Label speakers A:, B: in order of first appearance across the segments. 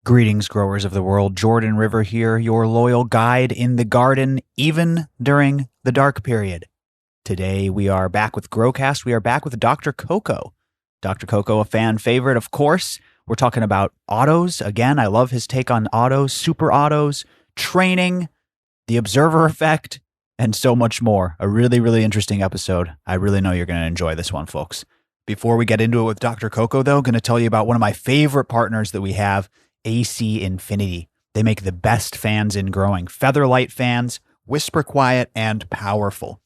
A: Greetings, growers of the world. Jordan River here, your loyal guide in the garden, even during the dark period. Today, we are back with Growcast. We are back with Dr. Coco. Dr. Coco, a fan favorite, of course. We're talking about autos. Again, I love his take on autos, super autos, training, the observer effect, and so much more. A really, really interesting episode. I really know you're going to enjoy this one, folks. Before we get into it with Dr. Coco, though, I'm going to tell you about one of my favorite partners that we have, AC Infinity. They make the best fans in growing. Featherlight fans, whisper quiet, and powerful.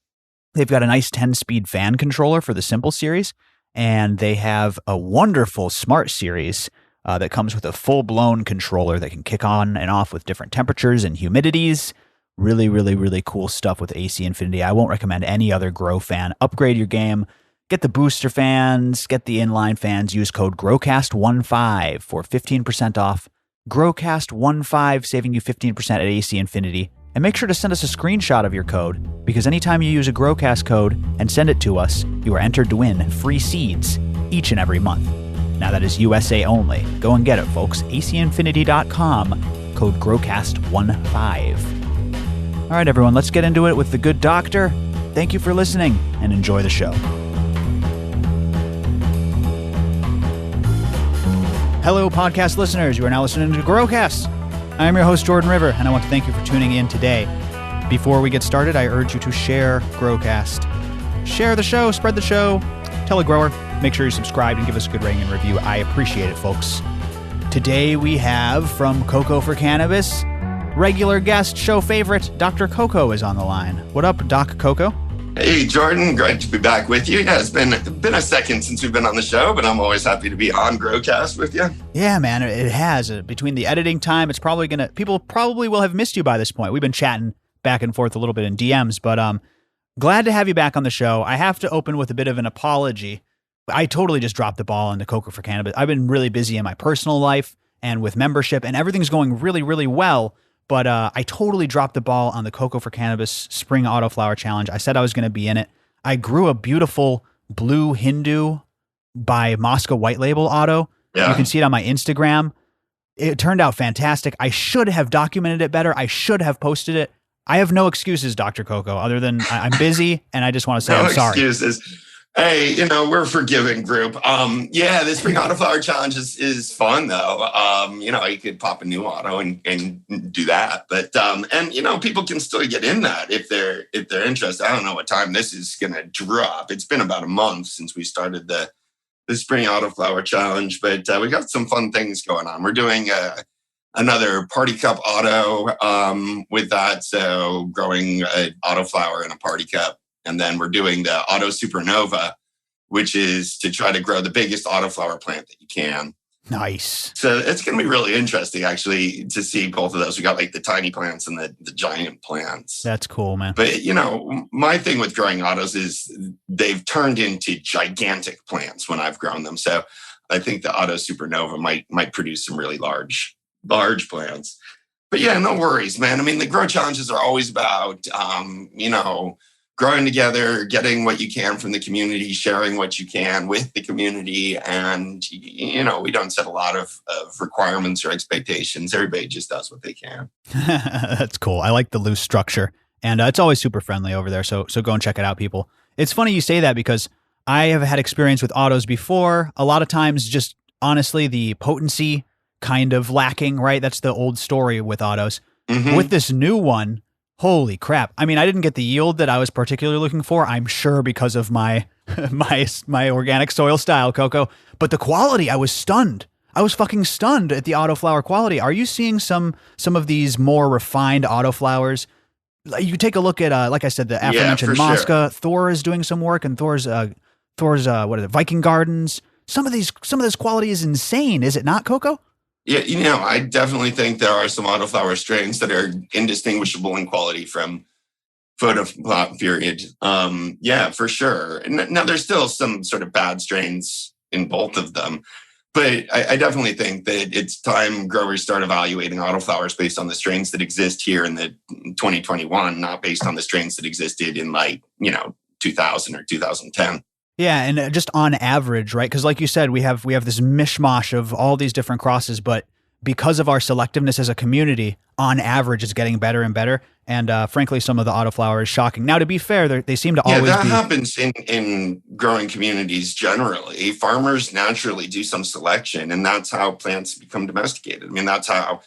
A: They've got a nice 10-speed fan controller for the Simple series, and they have a wonderful Smart series that comes with a full-blown controller that can kick on and off with different temperatures and humidities. Really, really, really cool stuff with AC Infinity. I won't recommend any other grow fan. Upgrade your game. Get the booster fans, get the inline fans, use code GROWCAST15 for 15% off. GROWCAST15, saving you 15% at AC Infinity. And make sure to send us a screenshot of your code, because anytime you use a GROWCAST code and send it to us, you are entered to win free seeds each and every month. Now that is USA only. Go and get it, folks. ACinfinity.com, code GROWCAST15. All right, everyone, let's get into it with the good doctor. Thank you for listening, and enjoy the show. Hello, podcast listeners. You are now listening to Growcast. I am your host, Jordan River, and I want to thank you for tuning in today. Before we get started, I urge you to share Growcast. Share the show, spread the show, tell a grower, make sure you're subscribed, and give us a good rating and review. I appreciate it, folks. Today we have, from Coco for Cannabis, regular guest, show favorite, Dr. Coco is on the line. What up, Doc Coco?
B: Hey, Jordan. Great to be back with you. Yeah, it's been a second since we've been on the show, but I'm always happy to be on Growcast with you.
A: Yeah, man, it has. Between the editing time, it's probably people probably will have missed you by this point. We've been chatting back and forth a little bit in DMs, but glad to have you back on the show. I have to open with a bit of an apology. I totally just dropped the ball on the Coco for Cannabis. I've been really busy in my personal life and with membership, and everything's going really, really well. But I totally dropped the ball on the Coco for Cannabis Spring Autoflower Challenge. I said I was going to be in it. I grew a beautiful blue Hindu by Moscow White Label auto. Yeah. You can see it on my Instagram. It turned out fantastic. I should have documented it better. I should have posted it. I have no excuses, Dr. Coco, other than I'm busy, and I just want to say I'm sorry.
B: No excuses. Hey, we're a forgiving group. Yeah, the Spring Autoflower Challenge is fun though. You could pop a new auto and do that. But and people can still get in that if they're interested. I don't know what time this is gonna drop. It's been about a month since we started the Spring Autoflower Challenge, but we got some fun things going on. We're doing another Party Cup auto with that, so growing an autoflower in a Party Cup. And then we're doing the Auto Supernova, which is to try to grow the biggest autoflower plant that you can.
A: Nice.
B: So it's going to be really interesting, actually, to see both of those. We got like the tiny plants and the giant plants.
A: That's cool, man.
B: But, my thing with growing autos is they've turned into gigantic plants when I've grown them. So I think the Auto Supernova might produce some really large plants. But yeah, no worries, man. I mean, the grow challenges are always about, growing together, getting what you can from the community, sharing what you can with the community. And, we don't set a lot of requirements or expectations. Everybody just does what they can.
A: That's cool. I like the loose structure. And it's always super friendly over there. So go and check it out, people. It's funny you say that because I have had experience with autos before. A lot of times, just honestly, the potency kind of lacking, right? That's the old story with autos. Mm-hmm. With this new one, holy crap. I mean, I didn't get the yield that I was particularly looking for, I'm sure, because of my my organic soil style, Coco. But the quality, I was stunned. I was fucking stunned at the autoflower quality. Are you seeing some of these more refined autoflowers? You take a look at, like I said, the aforementioned Mosca. Sure. Thor is doing some work, and Thor's what are the Viking Gardens? Some of this quality is insane, is it not, Coco?
B: Yeah, I definitely think there are some autoflower strains that are indistinguishable in quality from photo period. Yeah, for sure. Now, there's still some sort of bad strains in both of them. But I definitely think that it's time growers start evaluating autoflowers based on the strains that exist here in the 2021, not based on the strains that existed in 2000 or 2010.
A: Yeah, and just on average, right? Because like you said, we have this mishmash of all these different crosses, but because of our selectiveness as a community, on average, is getting better and better. And frankly, some of the autoflower is shocking. Now, to be fair, they seem to always
B: that
A: be...
B: happens in growing communities generally. Farmers naturally do some selection, and that's how plants become domesticated. I mean, that's how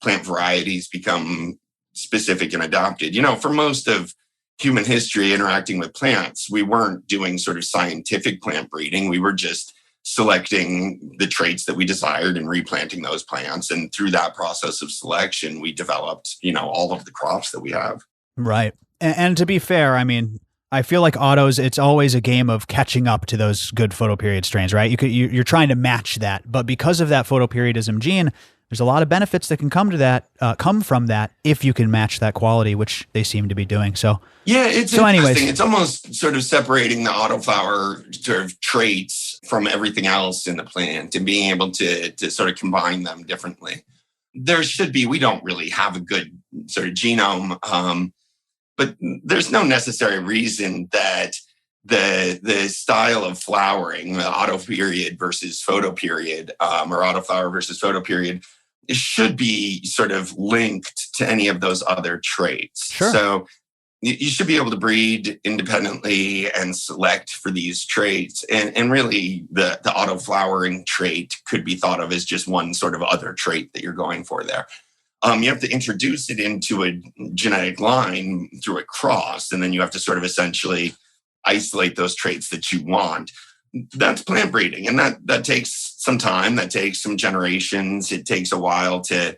B: plant varieties become specific and adopted. For most of human history interacting with plants, we weren't doing sort of scientific plant breeding. We were just selecting the traits that we desired and replanting those plants. And through that process of selection, we developed, all of the crops that we have.
A: Right. And to be fair, I mean, I feel like autos, it's always a game of catching up to those good photoperiod strains, right? You're trying to match that. But because of that photoperiodism gene, there's a lot of benefits that can come from that if you can match that quality, which they seem to be doing. So
B: yeah, it's interesting. It's almost sort of separating the autoflower sort of traits from everything else in the plant and being able to sort of combine them differently. We don't really have a good sort of genome, but there's no necessary reason that the style of flowering, the autoperiod versus photoperiod, or autoflower versus photoperiod, it should be sort of linked to any of those other traits.
A: Sure.
B: So you should be able to breed independently and select for these traits. And really, the autoflowering trait could be thought of as just one sort of other trait that you're going for there. You have to introduce it into a genetic line through a cross, and then you have to sort of essentially isolate those traits that you want. That's plant breeding, and that takes some time. That takes some generations. It takes a while to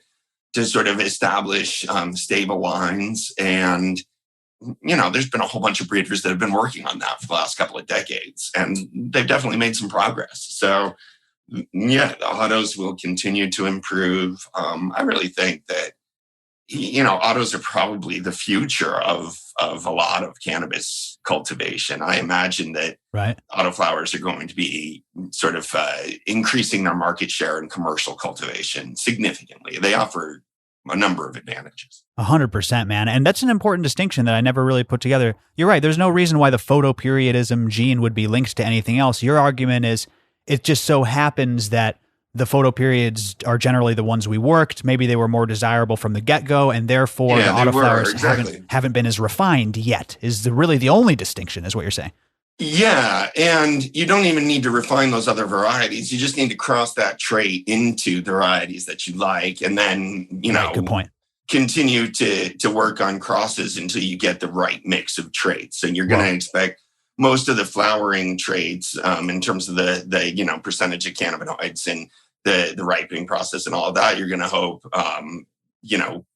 B: sort of establish stable lines. And there's been a whole bunch of breeders that have been working on that for the last couple of decades, and they've definitely made some progress. So yeah, the autos will continue to improve. I really think that autos are probably the future of a lot of cannabis cultivation. I imagine that autoflowers are going to be sort of increasing their market share in commercial cultivation significantly. They offer a number of advantages.
A: 100%, man. And that's an important distinction that I never really put together. You're right. There's no reason why the photoperiodism gene would be linked to anything else. Your argument is it just so happens that the photoperiods are generally the ones we worked. Maybe they were more desirable from the get-go, and therefore the autoflowers haven't been as refined yet, is really the only distinction, is what you're saying.
B: Yeah, and you don't even need to refine those other varieties. You just need to cross that trait into the varieties that you like, and then,
A: good point.
B: Continue to work on crosses until you get the right mix of traits. And you're going to expect most of the flowering traits, in terms of the percentage of cannabinoids and the ripening process and all of that, you're going to hope,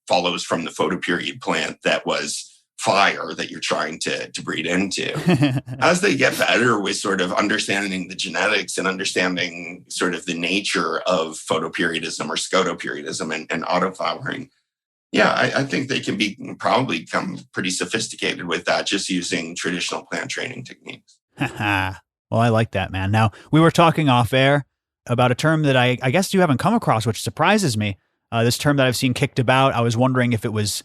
B: follows from the photoperiod plant that was fire that you're trying to breed into. As they get better with sort of understanding the genetics and understanding sort of the nature of photoperiodism or scotoperiodism and autoflowering, I think they can probably become pretty sophisticated with that, just using traditional plant training techniques.
A: Well, I like that, man. Now, we were talking off air about a term that I guess you haven't come across, which surprises me. This term that I've seen kicked about, I was wondering if it was,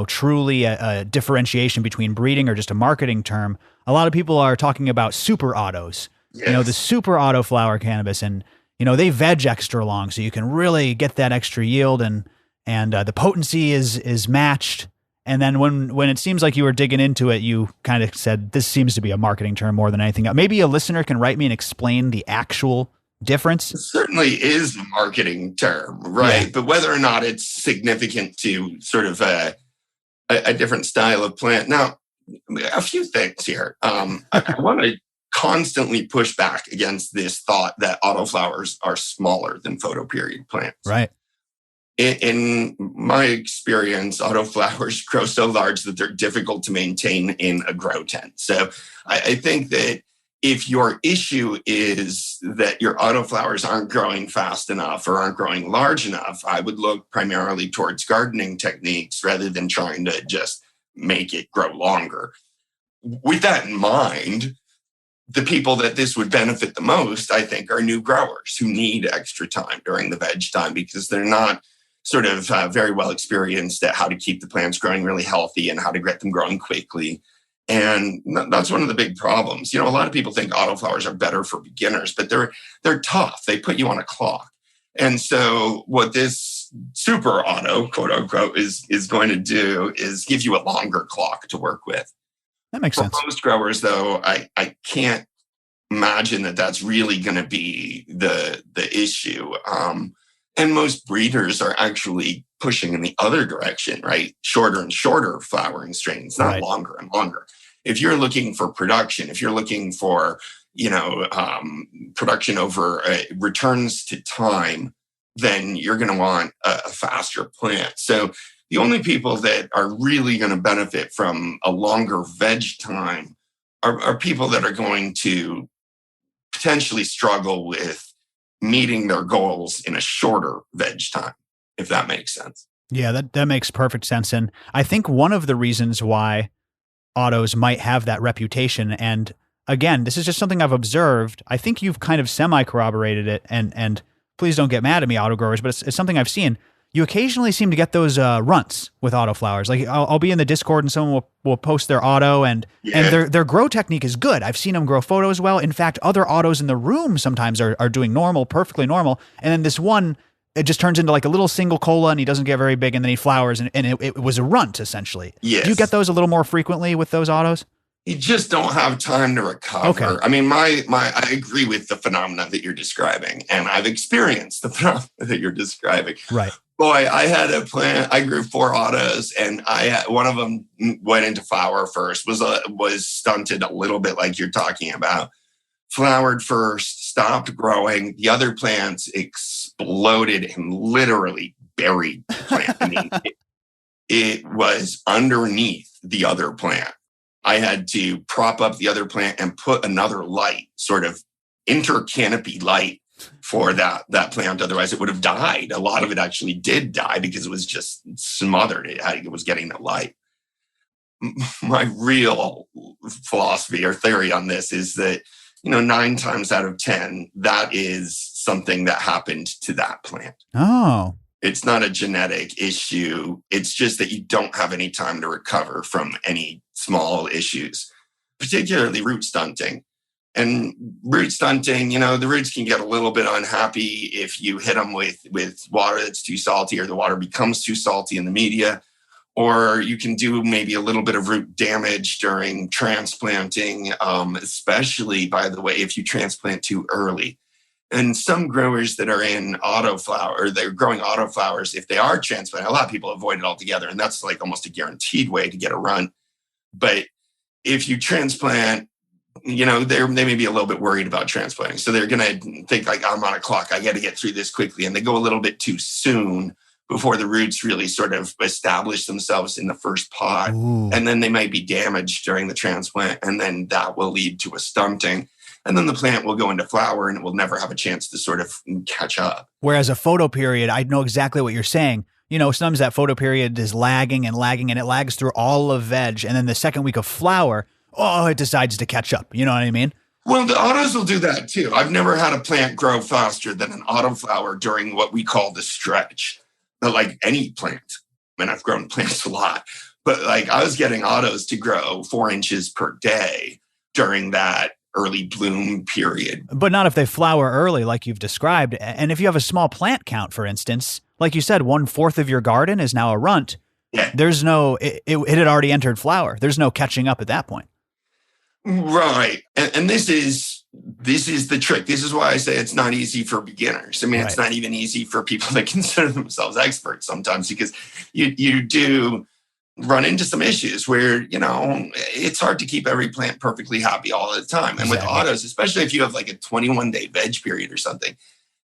A: truly a differentiation between breeding or just a marketing term. A lot of people are talking about super autos,
B: yes.
A: The super auto flower cannabis, and, they veg extra long, so you can really get that extra yield, and the potency is matched. And then when it seems like you were digging into it, you kind of said, this seems to be a marketing term more than anything else. Maybe a listener can write me and explain the actual difference.
B: It certainly is a marketing term, right?
A: Yeah.
B: But whether or not it's significant to sort of a different style of plant. Now, a few things here. I want to constantly push back against this thought that autoflowers are smaller than photoperiod plants.
A: Right.
B: In my experience, autoflowers grow so large that they're difficult to maintain in a grow tent. So I think that if your issue is that your autoflowers aren't growing fast enough or aren't growing large enough, I would look primarily towards gardening techniques rather than trying to just make it grow longer. With that in mind, the people that this would benefit the most, I think, are new growers who need extra time during the veg time because they're not sort of very well experienced at how to keep the plants growing really healthy and how to get them growing quickly. And that's one of the big problems. A lot of people think autoflowers are better for beginners, but they're tough. They put you on a clock. And so what this super auto, quote unquote, is going to do is give you a longer clock to work with.
A: That makes
B: For
A: sense.
B: most growers, though, I can't imagine that that's really going to be the issue. And most breeders are actually pushing in the other direction, right? Shorter and shorter flowering strains, not longer and longer. If you're looking for production, if you're looking for, production over returns to time, then you're going to want a faster plant. So the only people that are really going to benefit from a longer veg time are people that are going to potentially struggle with meeting their goals in a shorter veg time, if that makes sense.
A: Yeah, that makes perfect sense. And I think one of the reasons why autos might have that reputation, and again, this is just something I've observed. I think you've kind of semi-corroborated it, and please don't get mad at me, auto growers, but it's something I've seen. You occasionally seem to get those runts with auto flowers. Like I'll be in the Discord and someone will post their auto and their grow technique is good. I've seen them grow photos well. In fact, other autos in the room sometimes are doing normal, perfectly normal. And then this one, it just turns into like a little single cola and he doesn't get very big and then he flowers and it was a runt essentially.
B: Yes.
A: Do you get those a little more frequently with those autos?
B: You just don't have time to recover.
A: Okay.
B: I mean, I agree with the phenomena that you're describing, and I've experienced the phenomena that you're describing.
A: Right.
B: Boy, I had a plant. I grew 4 autos, and one of them went into flower first. Was stunted a little bit, like you're talking about. Flowered first, stopped growing. The other plants exploded and literally buried the plant. I mean, it was underneath the other plant. I had to prop up the other plant and put another light, sort of intercanopy light for that plant. Otherwise, it would have died. A lot of it actually did die because it was just smothered. It was getting the light. My real philosophy or theory on this is that, 9 times out of 10, that is something that happened to that plant.
A: Oh.
B: It's not a genetic issue. It's just that you don't have any time to recover from any small issues, particularly root stunting. And root stunting, the roots can get a little bit unhappy if you hit them with water that's too salty or the water becomes too salty in the media. Or you can do maybe a little bit of root damage during transplanting, especially, by the way, if you transplant too early. And some growers that are in autoflower, or they're growing autoflowers, if they are transplanting, a lot of people avoid it altogether. And that's like almost a guaranteed way to get a runt. But if you transplant, they may be a little bit worried about transplanting. So they're going to think like, I'm on a clock. I got to get through this quickly. And they go a little bit too soon before the roots really sort of establish themselves in the first pod.
A: Ooh.
B: And then they might be damaged during the transplant. And then that will lead to a stunting. And then the plant will go into flower and it will never have a chance to sort of catch up.
A: Whereas a photo period, I know exactly what you're saying. Sometimes that photo period is lagging and it lags through all of veg. And then the second week of flower, it decides to catch up. You know what I mean?
B: Well, the autos will do that too. I've never had a plant grow faster than an autoflower during what we call the stretch. But like any plant, and I've grown plants a lot, but like I was getting autos to grow 4 inches per day during that early bloom period.
A: But not if they flower early, like you've described. And if you have a small plant count, for instance, like you said, 1/4 of your garden is now a runt.
B: Yeah.
A: There's no, it had already entered flower. There's no catching up at that point.
B: Right. And this is the trick. This is why I say it's not easy for beginners. I mean, It's not even easy for people that consider themselves experts sometimes, because you do run into some issues where, it's hard to keep every plant perfectly happy all the time. And with autos, especially if you have like a 21-day veg period or something,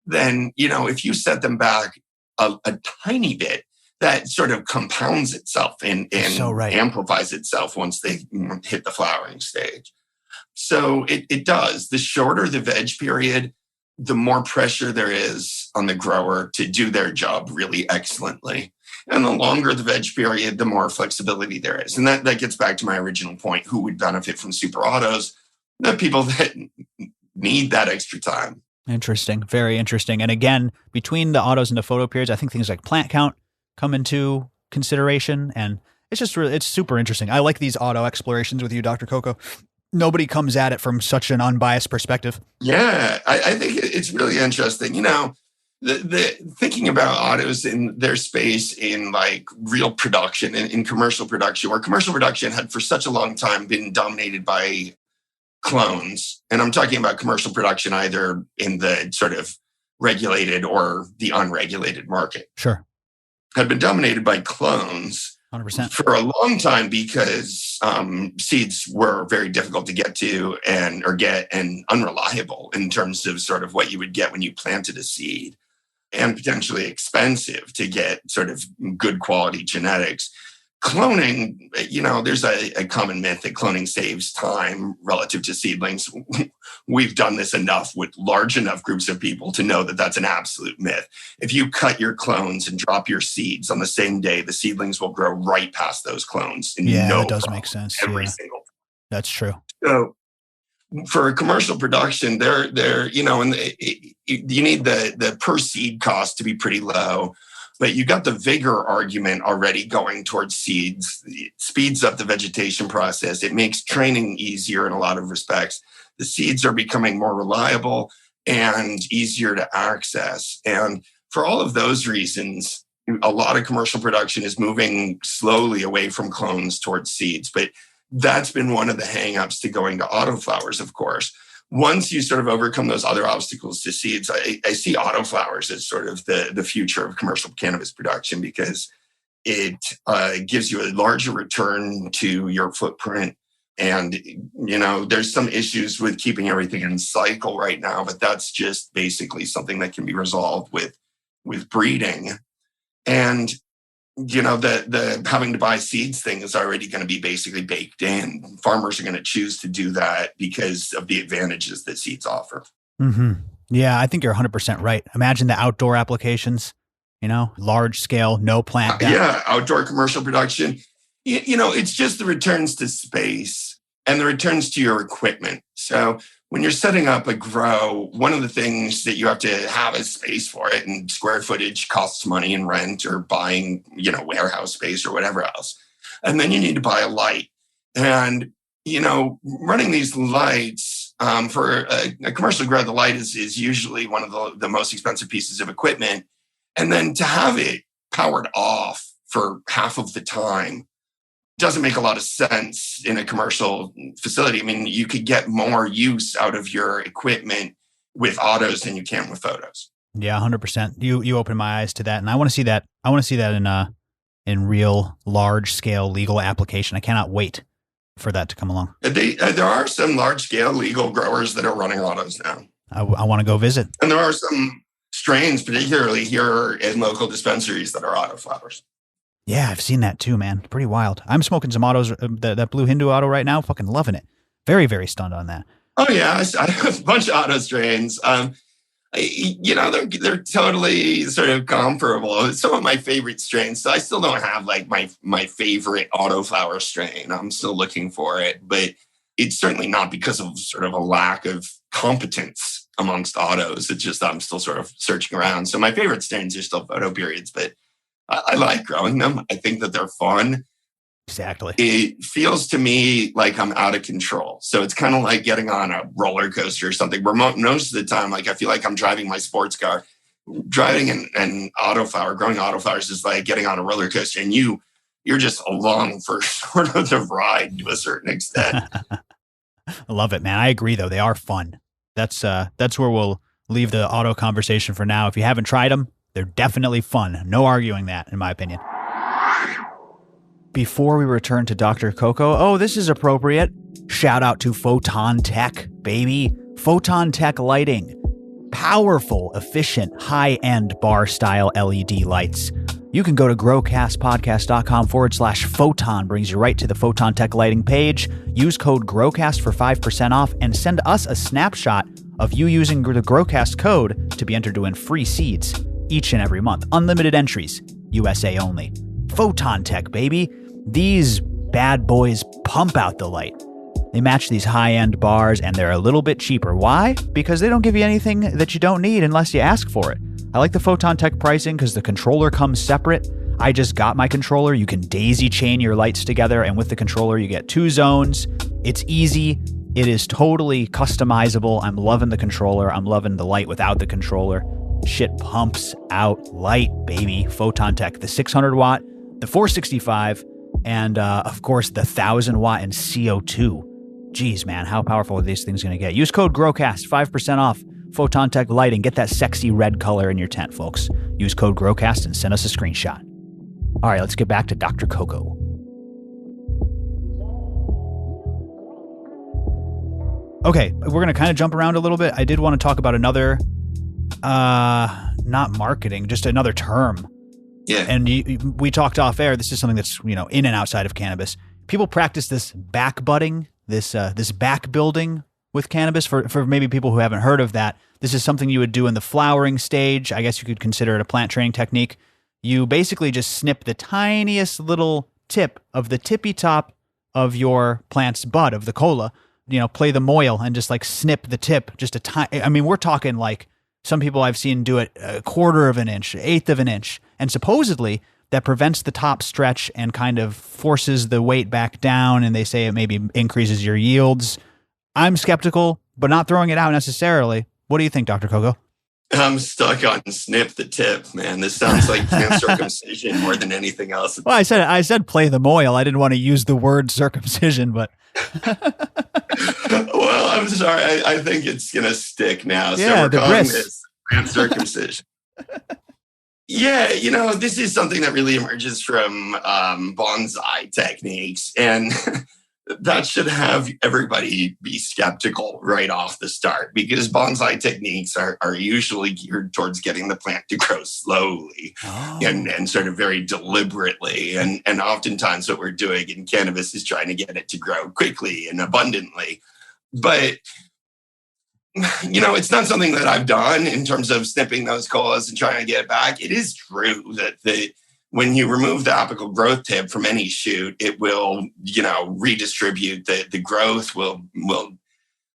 B: then, if you set them back a tiny bit, that sort of compounds itself and amplifies itself once they hit the flowering stage. So it does. The shorter the veg period, the more pressure there is on the grower to do their job really excellently. And the longer the veg period, the more flexibility there is. And that gets back to my original point. Who would benefit from super autos? The people that need that extra time.
A: Interesting. Very interesting. And again, between the autos and the photo periods, I think things like plant count come into consideration. And it's just really, it's super interesting. I like these auto explorations with you, Dr. Coco. Nobody comes at it from such an unbiased perspective.
B: Yeah, I think it's really interesting. the thinking about autos in their space in like real production, in commercial production, where commercial production had for such a long time been dominated by clones. And I'm talking about commercial production either in the sort of regulated or the unregulated market.
A: Sure.
B: Had been dominated by clones
A: 100%.
B: for a long time because seeds were very difficult to get to and unreliable in terms of sort of what you would get when you planted a seed, and potentially expensive to get sort of good quality genetics. Cloning, there's a common myth that cloning saves time relative to seedlings. We've done this enough with large enough groups of people to know that that's an absolute myth. If you cut your clones and drop your seeds on the same day, the seedlings will grow right past those clones.
A: That does make sense.
B: Every single time.
A: That's true.
B: So for commercial production, and you need the per seed cost to be pretty low. But you got the vigor argument already going towards seeds. It speeds up the vegetation process. It makes training easier in a lot of respects. The seeds are becoming more reliable and easier to access. And for all of those reasons, a lot of commercial production is moving slowly away from clones towards seeds. But that's been one of the hangups to going to autoflowers, of course. Once you sort of overcome those other obstacles to seeds, I see autoflowers as sort of the future of commercial cannabis production, because it gives you a larger return to your footprint. And, there's some issues with keeping everything in cycle right now, but that's just basically something that can be resolved with breeding. And, the having to buy seeds thing is already going to be basically baked in. Farmers are going to choose to do that because of the advantages that seeds offer.
A: Mm-hmm. Yeah, I think you're 100% right. Imagine the outdoor applications, large scale, no plant down.
B: Yeah, outdoor commercial production. It's just the returns to space and the returns to your equipment. So when you're setting up a grow, one of the things that you have to have is space for it, and square footage costs money in rent or buying, warehouse space or whatever else. And then you need to buy a light. And, running these lights for a commercial grow, the light is usually one of the most expensive pieces of equipment. And then to have it powered off for half of the time doesn't make a lot of sense in a commercial facility. I mean, you could get more use out of your equipment with autos than you can with photos.
A: Yeah, 100%. You opened my eyes to that, and I want to see that. I want to see that in real large scale legal application. I cannot wait for that to come along.
B: There are some large scale legal growers that are running autos now.
A: I want to go visit.
B: And there are some strains, particularly here in local dispensaries, that are autoflowers.
A: Yeah, I've seen that too, man. Pretty wild. I'm smoking some autos, that Blue Hindu auto right now. Fucking loving it. Very, very stunned on that.
B: Oh, yeah. I have a bunch of auto strains. They're totally sort of comparable. It's some of my favorite strains. So I still don't have like my favorite autoflower strain. I'm still looking for it. But it's certainly not because of sort of a lack of competence amongst autos. It's just I'm still sort of searching around. So my favorite strains are still photo periods, but I like growing them. I think that they're fun.
A: Exactly.
B: It feels to me like I'm out of control. So it's kind of like getting on a roller coaster or something, where most of the time, like I feel like I'm driving my sports car. Driving an autoflower, growing autoflowers is like getting on a roller coaster, and you're just along for sort of the ride to a certain extent.
A: I love it, man. I agree, though. They are fun. That's where we'll leave the auto conversation for now. If you haven't tried them, they're definitely fun. No arguing that, in my opinion. Before we return to Dr. Coco, this is appropriate. Shout out to Photon Tech, baby. Photon Tech lighting. Powerful, efficient, high-end bar-style LED lights. You can go to growcastpodcast.com/photon, brings you right to the Photon Tech lighting page. Use code GROWCAST for 5% off, and send us a snapshot of you using the GROWCAST code to be entered to win free seeds each and every month. Unlimited entries, USA only. Photon Tech, baby. These bad boys pump out the light. They match these high-end bars, and they're a little bit cheaper. Why? Because they don't give you anything that you don't need unless you ask for it. I like the Photon Tech pricing because the controller comes separate. I just got my controller. You can daisy chain your lights together, and with the controller, you get 2 zones. It's easy. It is totally customizable. I'm loving the controller. I'm loving the light without the controller. Shit pumps out light, baby. Photon Tech, the 600 watt, the 465, and of course the 1,000 watt and CO2. Jeez, man, how powerful are these things going to get? Use code GROWCAST, 5% off Photon Tech lighting. Get that sexy red color in your tent, folks. Use code GROWCAST and send us a screenshot. All right, let's get back to Dr. Coco. Okay, we're going to kind of jump around a little bit. I did want to talk about another, not marketing, just another term.
B: Yeah.
A: And we talked off air. This is something that's, in and outside of cannabis. People practice this back budding, this back building with cannabis. For maybe people who haven't heard of that, this is something you would do in the flowering stage. I guess you could consider it a plant training technique. You basically just snip the tiniest little tip of the tippy top of your plant's bud, of the cola, play the moil and just like snip the tip just a tiny. I mean, we're talking like some people I've seen do it a quarter of an inch, eighth of an inch. And supposedly that prevents the top stretch and kind of forces the weight back down. And they say it maybe increases your yields. I'm skeptical, but not throwing it out necessarily. What do you think, Dr. Coco?
B: I'm stuck on snip the tip, man. This sounds like plant circumcision more than anything else.
A: Well, I said play the moil. I didn't want to use the word circumcision, but
B: well, I'm sorry. I think it's going to stick now. So
A: yeah,
B: we're
A: the
B: calling
A: bris.
B: this plant circumcision. Yeah, this is something that really emerges from bonsai techniques. And that should have everybody be skeptical right off the start, because bonsai techniques are usually geared towards getting the plant to grow slowly and sort of very deliberately. And oftentimes what we're doing in cannabis is trying to get it to grow quickly and abundantly. But, it's not something that I've done in terms of snipping those colas and trying to get it back. It is true that when you remove the apical growth tip from any shoot, it will, redistribute the growth will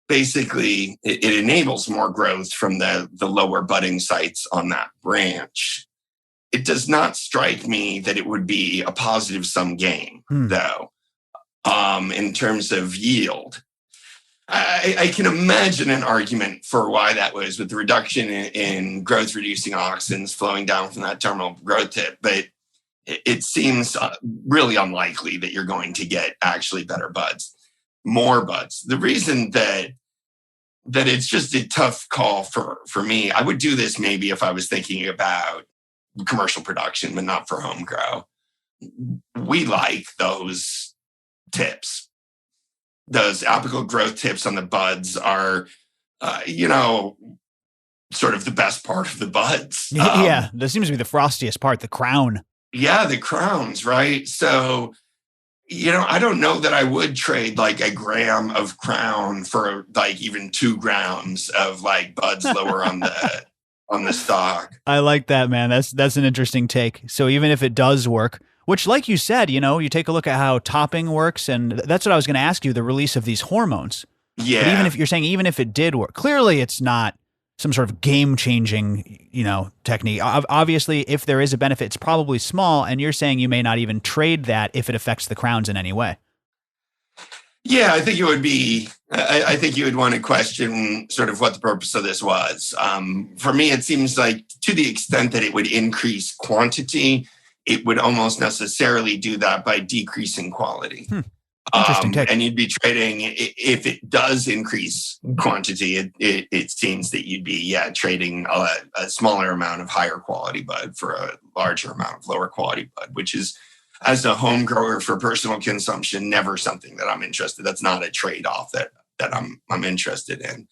B: basically, it enables more growth from the lower budding sites on that branch. It does not strike me that it would be a positive sum game, though, in terms of yield. I can imagine an argument for why that was, with the reduction in growth-reducing auxins flowing down from that terminal growth tip, but it seems really unlikely that you're going to get actually better buds, more buds. The reason that it's just a tough call for me, I would do this maybe if I was thinking about commercial production, but not for home grow. We like those tips. Those apical growth tips on the buds are, sort of the best part of the buds.
A: Yeah, that seems to be the frostiest part, the crown.
B: Yeah, the crowns, right? So, I don't know that I would trade like a gram of crown for like even 2 grams of like buds lower on the stalk.
A: I like that, man. That's an interesting take. So even if it does work, which, like you said, you take a look at how topping works, and that's what I was going to ask you, the release of these hormones.
B: Yeah.
A: But even if it did work, clearly it's not some sort of game-changing, technique. Obviously, if there is a benefit, it's probably small, and you're saying you may not even trade that if it affects the crowns in any way.
B: Yeah, I think it would be. I think you would want to question sort of what the purpose of this was. For me, it seems like to the extent that it would increase quantity, it would almost necessarily do that by decreasing quality.
A: Interesting take.
B: And you'd be trading, if it does increase quantity, it seems that you'd be, trading a smaller amount of higher quality bud for a larger amount of lower quality bud, which is, as a home grower for personal consumption, never something that I'm interested. That's not a trade-off that I'm interested in.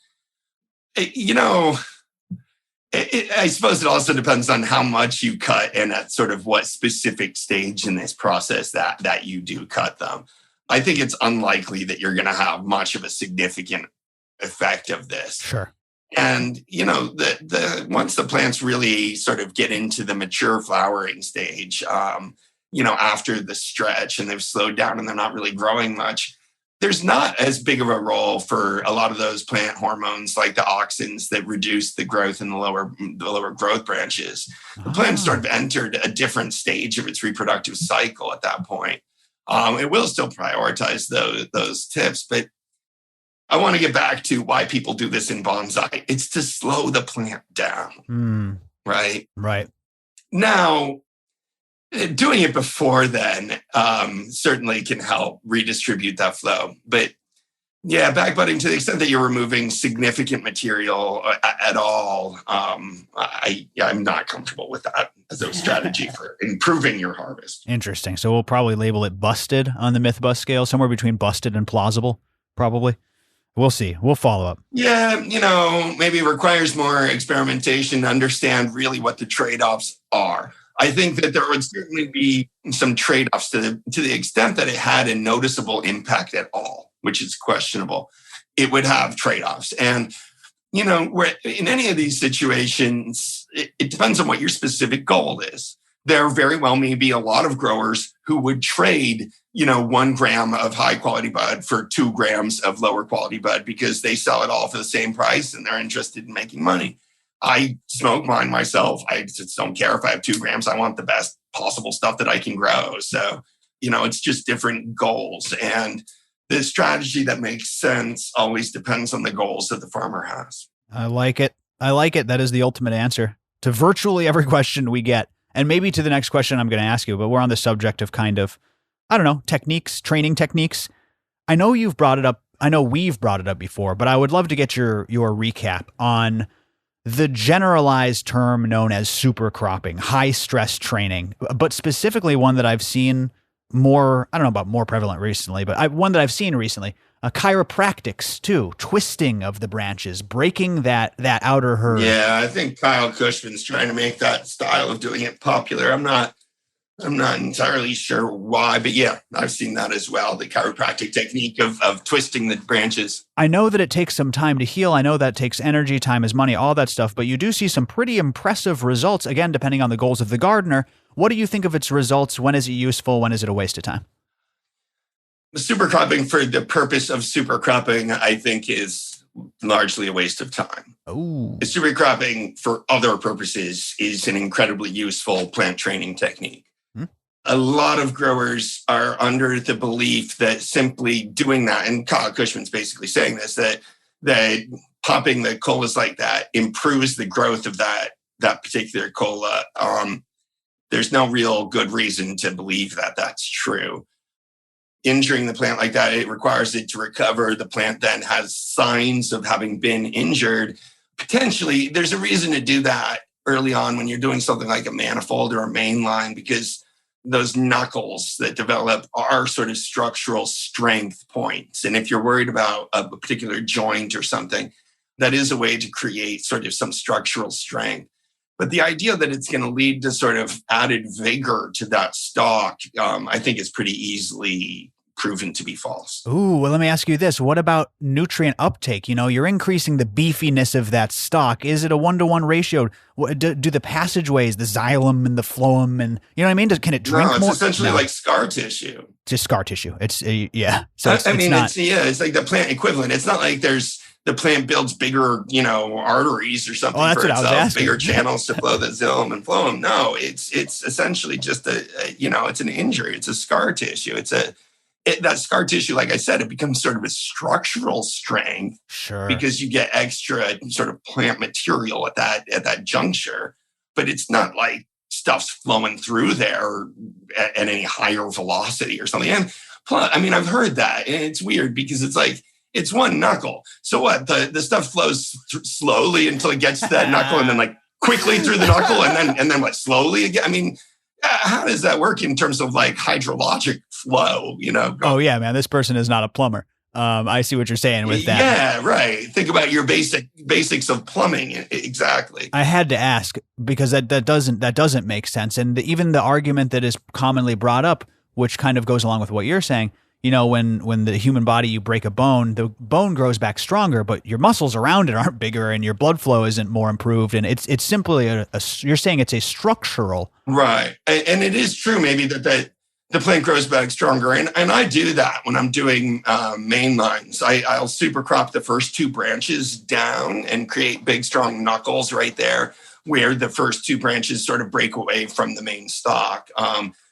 B: I suppose it also depends on how much you cut and at sort of what specific stage in this process that you do cut them. I think it's unlikely that you're going to have much of a significant effect of this.
A: Sure.
B: And, the once the plants really sort of get into the mature flowering stage, after the stretch and they've slowed down and they're not really growing much, there's not as big of a role for a lot of those plant hormones like the auxins that reduce the growth in the lower growth branches. The plant sort of entered a different stage of its reproductive cycle at that point. It will still prioritize those tips, but I want to get back to why people do this in bonsai. It's to slow the plant down, right?
A: Right.
B: Now, doing it before then certainly can help redistribute that flow. But yeah, backbutting to the extent that you're removing significant material at all, I'm not comfortable with that as a strategy for improving your harvest.
A: Interesting. So we'll probably label it busted on the myth bust scale, somewhere between busted and plausible, probably. We'll see. We'll follow up.
B: Yeah, maybe it requires more experimentation to understand really what the trade-offs are. I think that there would certainly be some trade-offs to the extent that it had a noticeable impact at all, which is questionable. It would have trade-offs. And, where in any of these situations, it depends on what your specific goal is. There very well may be a lot of growers who would trade, 1 gram of high quality bud for 2 grams of lower quality bud because they sell it all for the same price and they're interested in making money. I smoke mine myself. I just don't care if I have 2 grams. I want the best possible stuff that I can grow. So, it's just different goals. And the strategy that makes sense always depends on the goals that the farmer has.
A: I like it. That is the ultimate answer to virtually every question we get. And maybe to the next question I'm going to ask you, but we're on the subject of kind of, techniques, training techniques. I know you've brought it up. I know we've brought it up before, but I would love to get your recap on the generalized term known as super cropping, high stress training, but specifically one that I've seen more, I don't know about more prevalent recently, but one that I've seen recently, chiropractics too, twisting of the branches, breaking that outer herd.
B: Yeah, I think Kyle Cushman's trying to make that style of doing it popular. I'm not entirely sure why, but yeah, I've seen that as well. The chiropractic technique of twisting the branches.
A: I know that it takes some time to heal. I know that takes energy, time is money, all that stuff, but you do see some pretty impressive results, again, depending on the goals of the gardener. What do you think of its results? When is it useful? When is it a waste of time?
B: Super cropping for the purpose of super cropping, I think, is largely a waste of time.
A: Oh,
B: super cropping for other purposes is an incredibly useful plant training technique. A lot of growers are under the belief that simply doing that, and Kyle Cushman's basically saying this, that popping the colas like that improves the growth of that particular cola. There's no real good reason to believe that that's true. Injuring the plant like that, it requires it to recover. The plant then has signs of having been injured. Potentially, there's a reason to do that early on when you're doing something like a manifold or a main line, because those knuckles that develop are sort of structural strength points. And if you're worried about a particular joint or something, that is a way to create sort of some structural strength. But the idea that it's going to lead to sort of added vigor to that stalk, I think is pretty easily proven to be false.
A: Ooh, well, let me ask you this. What about nutrient uptake? You're increasing the beefiness of that stalk. Is it a 1-to-1 ratio? Do the passageways, the xylem and the phloem, and you know what I mean? Can it drink more?
B: No, it's essentially like scar tissue.
A: Just scar tissue. It's yeah. So
B: it's like the plant equivalent. It's not like the plant builds bigger, arteries or something for itself, bigger channels to flow the xylem and phloem. No, it's essentially just it's an injury. It's a scar tissue. That scar tissue, like I said, it becomes sort of a structural strength,
A: sure,
B: because you get extra sort of plant material at that juncture. But it's not like stuff's flowing through there at any higher velocity or something. And plus, I've heard that, and it's weird because it's like it's one knuckle. So what? The stuff flows slowly until it gets to that knuckle, and then like quickly through the knuckle, and then what? Slowly again. How does that work in terms of like hydrologic flow?
A: Oh yeah, man. This person is not a plumber. I see what you're saying with that.
B: Yeah, right. Think about your basics of plumbing. Exactly.
A: I had to ask because that doesn't make sense. And even the argument that is commonly brought up, which kind of goes along with what you're saying, when the human body, you break a bone, the bone grows back stronger, but your muscles around it aren't bigger and your blood flow isn't more improved. And it's simply you're saying it's a structural.
B: Right. And it is true maybe that the plant grows back stronger. And I do that when I'm doing main lines. I'll super crop the first 2 branches down and create big, strong knuckles right there where the first 2 branches sort of break away from the main stalk.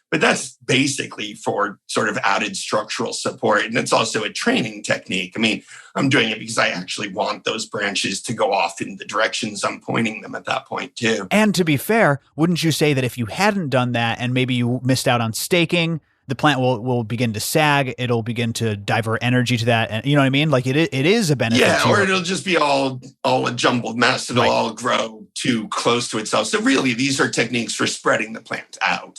B: But that's basically for sort of added structural support. And it's also a training technique. I mean, I'm doing it because I actually want those branches to go off in the directions I'm pointing them at that point too.
A: And to be fair, wouldn't you say that if you hadn't done that and maybe you missed out on staking, the plant will begin to sag, it'll begin to divert energy to that, and you know what I mean? Like it is a benefit.
B: Yeah, or it'll just be all a jumbled mess. It'll all grow too close to itself. So really, these are techniques for spreading the plant out,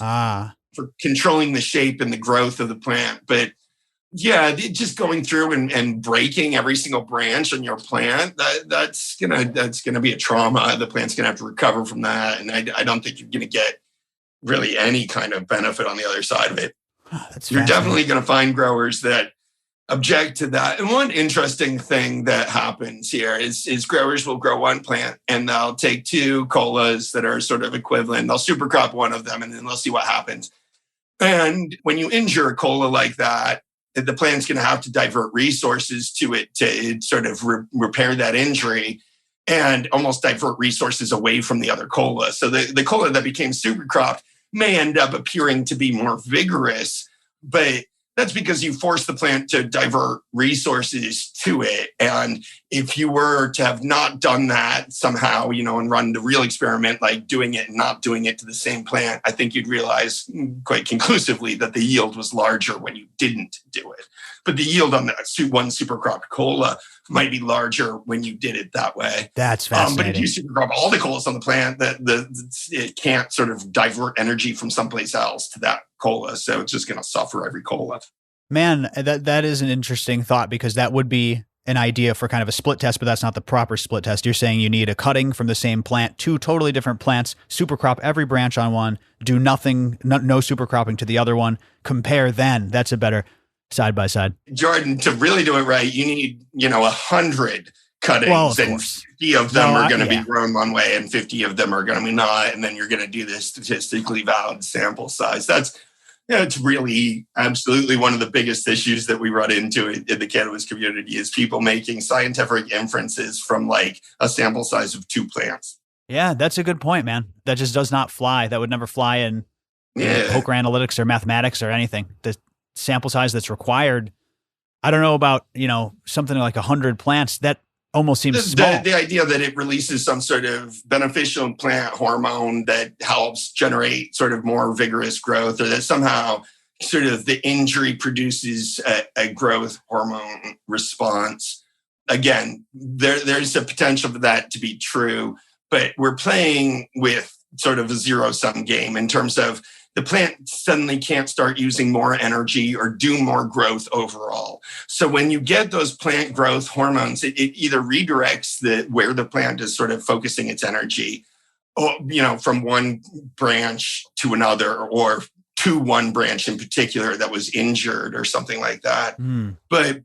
B: for controlling the shape and the growth of the plant. But yeah, just going through and breaking every single branch on your plant, that's gonna be a trauma. The plant's gonna have to recover from that, and I don't think you're gonna get really any kind of benefit on the other side of it. You're definitely going to find growers that object to that. And one interesting thing that happens here is growers will grow one plant and they'll take two colas that are sort of equivalent. They'll supercrop one of them and then they'll see what happens. And when you injure a cola like that, the plant's going to have to divert resources to it to sort of repair that injury and almost divert resources away from the other cola. So the cola that became supercropped may end up appearing to be more vigorous, but that's because you force the plant to divert resources to it. And if you were to have not done that somehow, and run the real experiment, like doing it and not doing it to the same plant, I think you'd realize quite conclusively that the yield was larger when you didn't do it. But the yield on that one supercropped cola might be larger when you did it that way.
A: That's fascinating.
B: But if you supercrop all the colas on the plant, it can't sort of divert energy from someplace else to that cola. So it's just going to suffer every cola.
A: Man, that is an interesting thought, because that would be an idea for kind of a split test, but that's not the proper split test. You're saying you need a cutting from the same plant, two totally different plants, supercrop every branch on one, do nothing, no supercropping to the other one, compare then. That's a better side by side.
B: Jordan, to really do it right, you need, 100 cuttings, and 50 of them are going to be grown one way and 50 of them are going to be not. And then you're going to do this statistically valid sample size. It's really absolutely one of the biggest issues that we run into in the cannabis community is people making scientific inferences from like a sample size of 2 plants.
A: Yeah, that's a good point, man. That just does not fly. That would never fly in poker analytics or mathematics or anything. The sample size that's required, I don't know about, something like 100 plants. That almost seems small.
B: The idea that it releases some sort of beneficial plant hormone that helps generate sort of more vigorous growth, or that somehow sort of the injury produces a growth hormone response. Again, there's a potential for that to be true, but we're playing with sort of a zero-sum game in terms of the plant suddenly can't start using more energy or do more growth overall. So when you get those plant growth hormones, it either redirects where the plant is sort of focusing its energy, or, from one branch to another, or to one branch in particular that was injured or something like that. But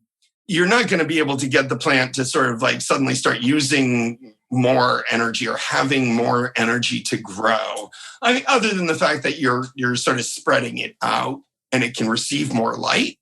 B: you're not going to be able to get the plant to sort of like suddenly start using more energy or having more energy to grow. I mean, other than the fact that you're sort of spreading it out and it can receive more light.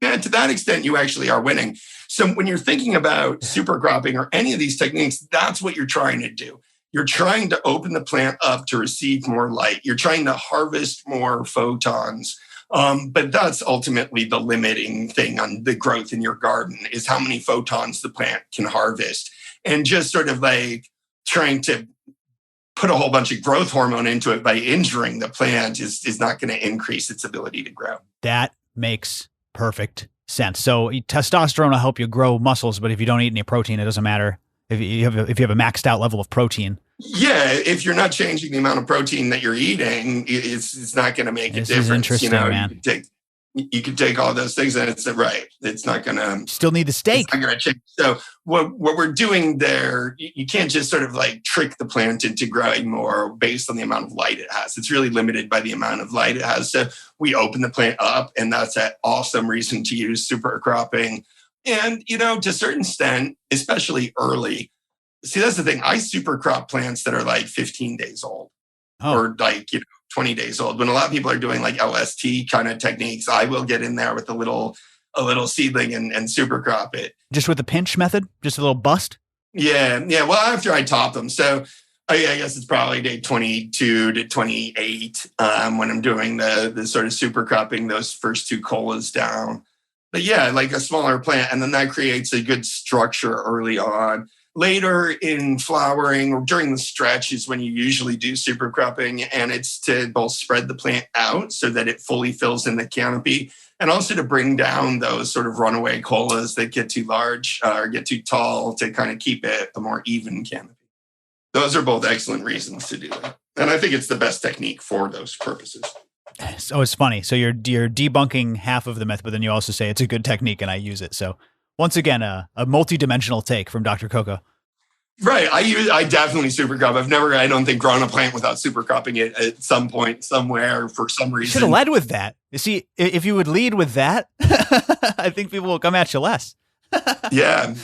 B: And to that extent, you actually are winning. So when you're thinking about supercropping or any of these techniques, that's what you're trying to do. You're trying to open the plant up to receive more light. You're trying to harvest more photons. But that's ultimately the limiting thing on the growth in your garden, is how many photons the plant can harvest. And just sort of like trying to put a whole bunch of growth hormone into it by injuring the plant is not going to increase its ability to grow.
A: That makes perfect sense. So testosterone will help you grow muscles, but if you don't eat any protein, it doesn't matter. If you have a maxed out level of protein.
B: Yeah, if you're not changing the amount of protein that you're eating, it's not going to make a difference.
A: Is interesting, man.
B: You can take all those things and it's right. It's not going to...
A: Still need the steak.
B: It's not going to change. So what we're doing there, you can't just sort of like trick the plant into growing more based on the amount of light it has. It's really limited by the amount of light it has. So we open the plant up, and that's an awesome reason to use supercropping. And, to a certain extent, especially early, see, that's the thing. I supercrop plants that are like 15 days old or like, 20 days old. When a lot of people are doing like LST kind of techniques, I will get in there with a little seedling and supercrop it.
A: Just with the pinch method? Just a little bust?
B: Yeah. Well, after I top them. So I guess it's probably day 22 to 28 when I'm doing the sort of super cropping those first two colas down. But yeah, like a smaller plant, and then that creates a good structure early on. Later in flowering or during the stretch is when you usually do super cropping, and it's to both spread the plant out so that it fully fills in the canopy, and also to bring down those sort of runaway colas that get too large or get too tall to kind of keep it a more even canopy. Those are both excellent reasons to do that. And I think it's the best technique for those purposes.
A: So it's funny. So you're debunking half of the myth, but then you also say it's a good technique and I use it. So once again, a multi-dimensional take from Dr. Coco.
B: Right. I definitely super crop. I don't think, grown a plant without super cropping it at some point, somewhere, for some reason.
A: Should have led with that. You see, if you would lead with that, I think people will come at you less.
B: Yeah.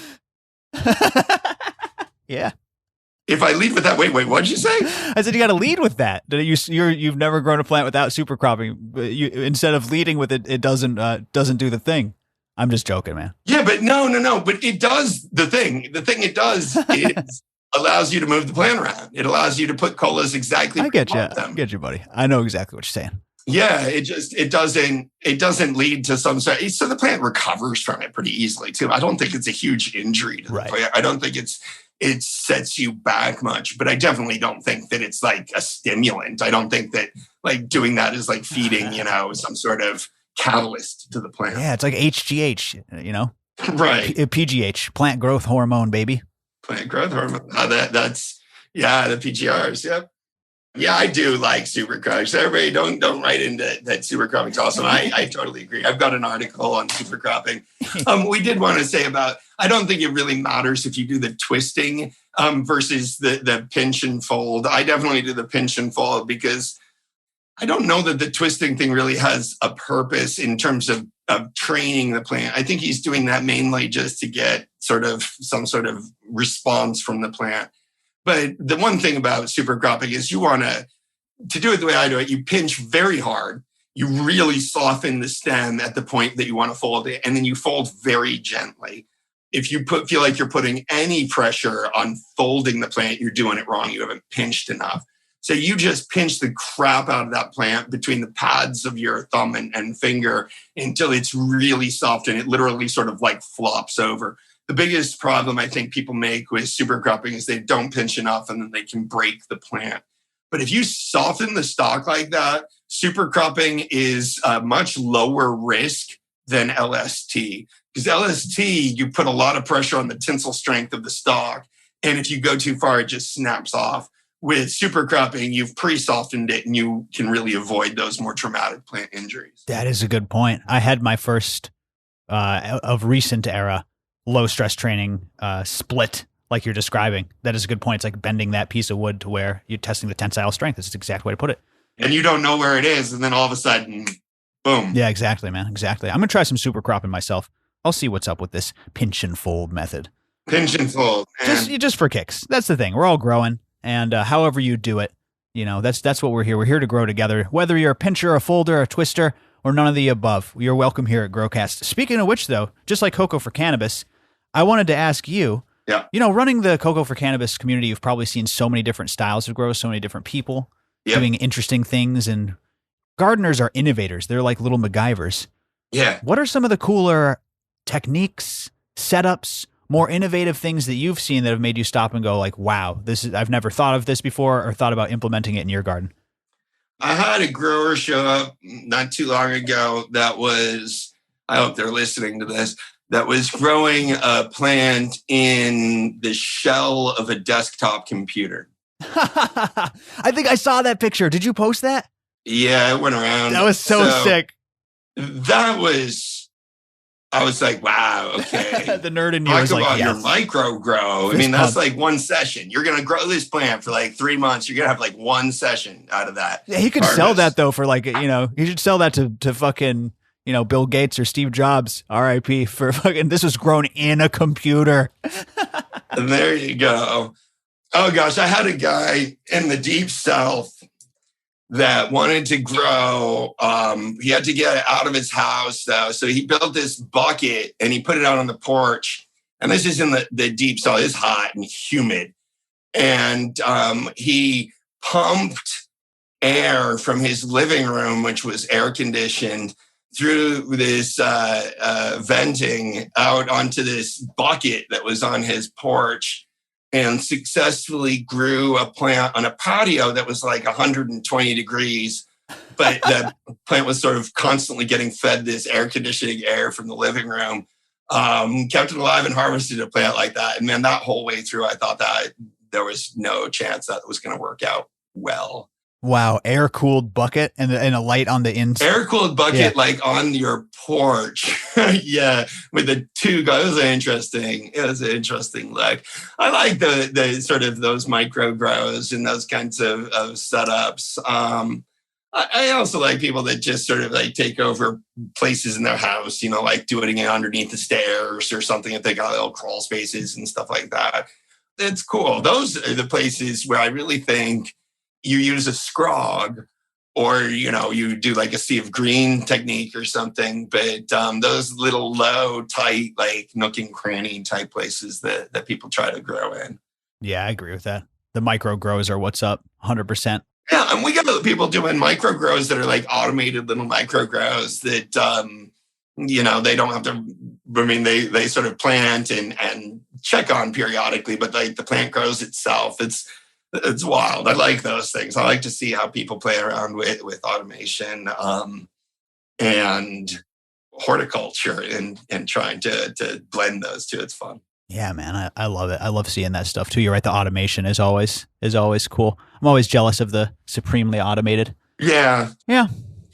A: Yeah.
B: If I lead with that, wait, what'd you say?
A: I said you got to lead with that. You've never grown a plant without super cropping. Instead of leading with it, it doesn't do the thing. I'm just joking, man.
B: Yeah, but no. But it does the thing. The thing it does is allows you to move the plant around. It allows you to put colas exactly.
A: I get you. I get you, buddy. I know exactly what you're saying.
B: Yeah, it doesn't lead to some sort. So the plant recovers from it pretty easily too. I don't think it's a huge injury to the plant. I don't think it sets you back much, but I definitely don't think that it's like a stimulant. I don't think that like doing that is like feeding, some sort of catalyst to the plant.
A: Yeah, it's like HGH,
B: right?
A: PGH, plant growth hormone, baby.
B: Plant growth hormone. That's the PGRs. Yep. Yeah, I do like super cropping. So everybody don't write into that super cropping is awesome. I totally agree. I've got an article on super cropping. We did want to say about, I don't think it really matters if you do the twisting versus the pinch and fold. I definitely do the pinch and fold because I don't know that the twisting thing really has a purpose in terms of training the plant. I think he's doing that mainly just to get some sort of response from the plant. But the one thing about super cropping is you want to do it the way I do it, you pinch very hard. You really soften the stem at the point that you want to fold it, and then you fold very gently. If you feel like you're putting any pressure on folding the plant, you're doing it wrong. You haven't pinched enough. So you just pinch the crap out of that plant between the pads of your thumb and finger until it's really soft and it literally sort of like flops over. The biggest problem I think people make with super cropping is they don't pinch enough and then they can break the plant. But if you soften the stalk like that, super cropping is a much lower risk than LST. Because LST, you put a lot of pressure on the tensile strength of the stalk. And if you go too far, it just snaps off. With super cropping, you've pre-softened it and you can really avoid those more traumatic plant injuries.
A: That is a good point. I had my first of recent era low stress training split like you're describing. That is a good point. It's like bending that piece of wood to where you're testing the tensile strength. That's the exact way to put it.
B: And you don't know where it is. And then all of a sudden, boom.
A: Yeah, exactly, man. Exactly. I'm going to try some super cropping myself. I'll see what's up with this pinch and fold method.
B: Pinch and fold.
A: Just for kicks. That's the thing. We're all growing. And however you do it, that's what we're here. We're here to grow together. Whether you're a pincher, a folder, a twister, or none of the above, you're welcome here at GrowCast. Speaking of which, though, just like Coco for Cannabis, I wanted to ask you, running the Coco for Cannabis community, you've probably seen so many different styles of grow, so many different people doing interesting things. And gardeners are innovators. They're like little MacGyvers.
B: Yeah.
A: What are some of the cooler techniques, setups, more innovative things that you've seen that have made you stop and go like, wow, I've never thought of this before or thought about implementing it in your garden?
B: I had a grower show up not too long ago that was, I hope they're listening to this, that was growing a plant in the shell of a desktop computer.
A: I think I saw that picture. Did you post that?
B: Yeah, it went around.
A: That was so sick.
B: I was like, wow, okay.
A: The nerd in you was like,
B: yes. Your micro grow. I mean, that's like one session. You're going to grow this plant for like 3 months. You're going to have like one session out of that.
A: Yeah, he could sell that though for like, he should sell that to fucking, Bill Gates or Steve Jobs, RIP, for fucking, this was grown in a computer.
B: And there you go. Oh gosh, I had a guy in the deep south that wanted to grow. He had to get out of his house though. So he built this bucket and he put it out on the porch. And this is in the deep south. It's hot and humid. And he pumped air from his living room, which was air conditioned, through this venting out onto this bucket that was on his porch, and successfully grew a plant on a patio that was like 120 degrees. But the plant was sort of constantly getting fed this air conditioning air from the living room. Kept it alive and harvested a plant like that. And then that whole way through, I thought that there was no chance that was going to work out well.
A: Wow. Air-cooled bucket and a light on the inside.
B: Air-cooled bucket, like on your porch. Yeah. With the two guys. It was an interesting look. I like the sort of those micro grows and those kinds of setups. I also like people that just sort of like take over places in their house, like doing it underneath the stairs or something if they got little crawl spaces and stuff like that. It's cool. Those are the places where I really think you use a scrog, or, you do like a sea of green technique or something. But those little low, tight, like nook and cranny type places that people try to grow in. Yeah,
A: I agree with that. The micro grows are what's up, 100%.
B: Yeah, and we got other people doing micro grows that are like automated little micro grows that, they don't have to, they sort of plant and check on periodically, but like the plant grows itself. It's wild. I like those things. I like to see how people play around with automation and horticulture and trying to blend those two. It's fun.
A: Yeah, man, I love it. I love seeing that stuff too. You're right. The automation is always cool. I'm always jealous of the supremely automated.
B: Yeah.
A: Yeah.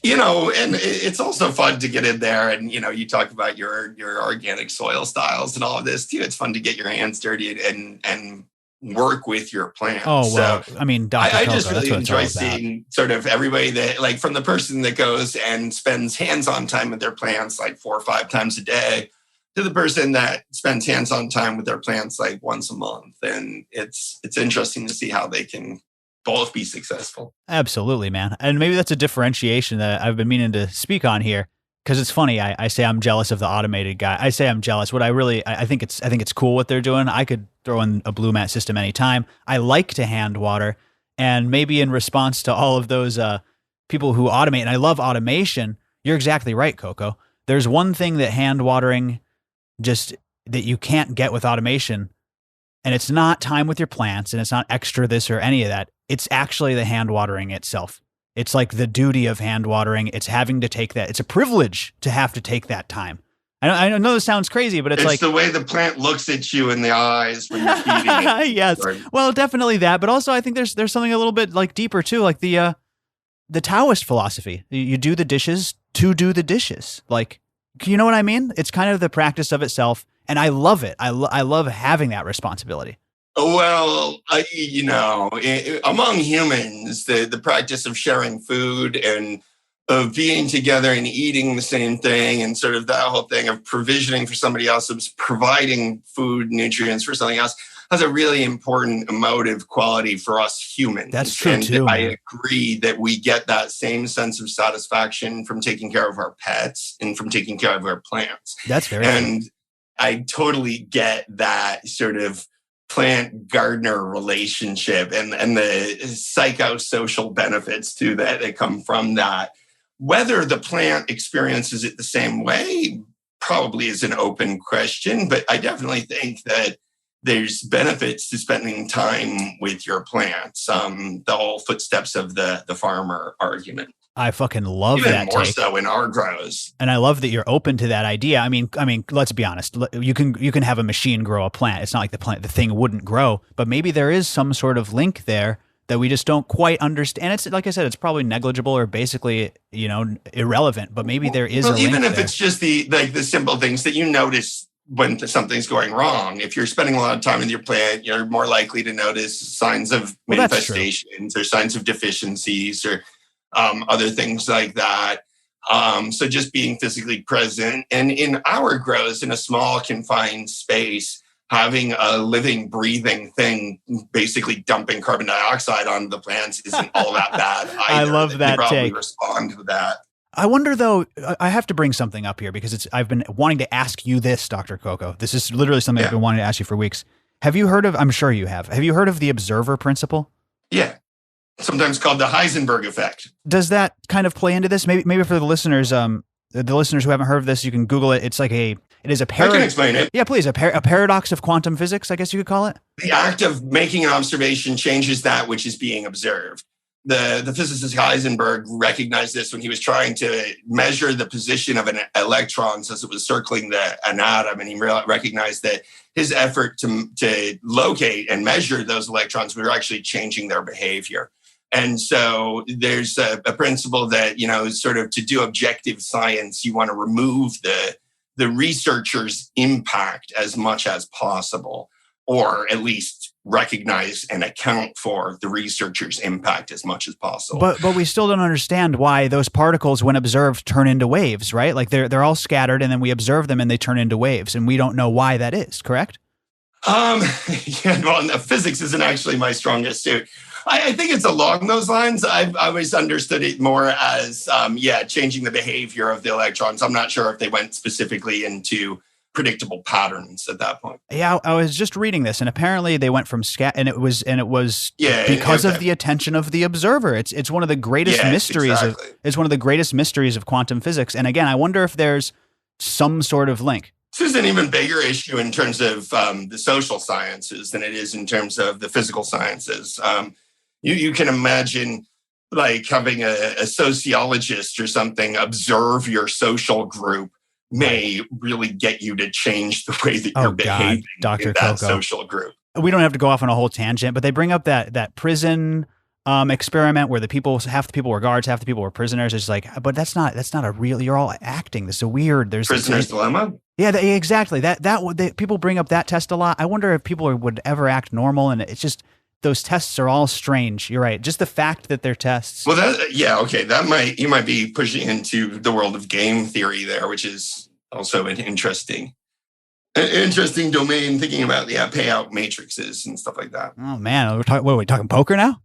B: And it's also fun to get in there and, you talk about your organic soil styles and all of this too. It's fun to get your hands dirty and work with your plants.
A: Oh, well, so, Dr.
B: I just really enjoy seeing sort of everybody that, like, from the person that goes and spends hands-on time with their plants like 4 or 5 times a day to the person that spends hands-on time with their plants like once a month. And it's interesting to see how they can both be successful.
A: Absolutely, man. And maybe that's a differentiation that I've been meaning to speak on here. Because it's funny, I say I'm jealous of the automated guy. I say I'm jealous. What I think it's cool what they're doing. I could throw in a blue mat system anytime. I like to hand water, and maybe in response to all of those people who automate, and I love automation. You're exactly right, Coco. There's one thing that hand watering just that you can't get with automation, and it's not time with your plants, and it's not extra this or any of that. It's actually the hand watering itself. It's like the duty of hand watering. It's having to take that. It's a privilege to have to take that time. I know this sounds crazy, but it's like
B: the way the plant looks at you in the eyes when you're feeding it.
A: Yes. Well, definitely that. But also I think there's something a little bit like deeper too, like the Taoist philosophy. You do the dishes to do the dishes. Like, you know what I mean? It's kind of the practice of itself. And I love it. I love having that responsibility.
B: Well, among humans, the practice of sharing food and of being together and eating the same thing and sort of that whole thing of provisioning for somebody else, of providing food, nutrients for something else, has a really important emotive quality for us humans.
A: That's true, too.
B: I agree that we get that same sense of satisfaction from taking care of our pets and from taking care of our plants.
A: That's very
B: And true. I totally get that sort of plant gardener relationship and the psychosocial benefits too that come from that. Whether the plant experiences it the same way probably is an open question, but I definitely think that there's benefits to spending time with your plants. The whole footsteps of the farmer argument.
A: I fucking love
B: Even
A: that
B: more
A: take.
B: so in our grows.
A: And I love that you're open to that idea. I mean, let's be honest. You can have a machine grow a plant. It's not like the thing wouldn't grow, but maybe there is some sort of link there that we just don't quite understand. It's like I said, it's probably negligible or basically, irrelevant, but maybe there is a link
B: even if
A: there.
B: It's just the simple things that you notice when something's going wrong. If you're spending a lot of time with your plant, you're more likely to notice signs of manifestations or signs of deficiencies or other things like that. So just being physically present, and in our grows in a small confined space, having a living, breathing thing basically dumping carbon dioxide onto the plants isn't all that bad either.
A: I love that
B: probably
A: take.
B: Respond to that.
A: I wonder though, I have to bring something up here because I've been wanting to ask you this, Dr. Coco. This is literally something I've been wanting to ask you for weeks. Have you heard of, I'm sure you have you heard of the observer principle?
B: Yeah. Sometimes called the Heisenberg effect.
A: Does that kind of play into this? Maybe for the listeners who haven't heard of this, you can Google it. It's like it is a
B: I can explain it.
A: Yeah, please. A paradox of quantum physics, I guess you could call it.
B: The act of making an observation changes that which is being observed. The physicist Heisenberg recognized this when he was trying to measure the position of an electron as it was circling an atom, and he recognized that his effort to locate and measure those electrons were actually changing their behavior. And so there's a principle that, sort of to do objective science, you want to remove the researcher's impact as much as possible, or at least recognize and account for the researcher's impact as much as possible.
A: But we still don't understand why those particles, when observed, turn into waves, right? Like they're all scattered, and then we observe them and they turn into waves, and we don't know why that is, correct?
B: Physics isn't actually my strongest suit. I think it's along those lines. I've always understood it more as, changing the behavior of the electrons. I'm not sure if they went specifically into predictable patterns at that point.
A: Yeah, I was just reading this, and apparently they went from and it was because of the attention of the observer. It's one of the greatest mysteries.
B: Exactly.
A: It's one of the greatest mysteries of quantum physics. And again, I wonder if there's some sort of link.
B: This is an even bigger issue in terms of the social sciences than it is in terms of the physical sciences. You can imagine like having a sociologist or something observe your social group may really get you to change the way that you're behaving
A: Dr.
B: in that
A: Coco.
B: social group.
A: We don't have to go off on a whole tangent, but they bring up that prison experiment where half the people were guards, half the people were prisoners. It's like, but that's not a real. You're all acting. This is so weird. There's
B: Prisoner's dilemma.
A: Yeah, exactly. People bring up that test a lot. I wonder if people would ever act normal, and it's just those tests are all strange. You're right. Just the fact that they're tests.
B: Well, you might be pushing into the world of game theory there, which is also an interesting domain. Thinking about payout matrices and stuff like that.
A: Oh man, are we talking poker now?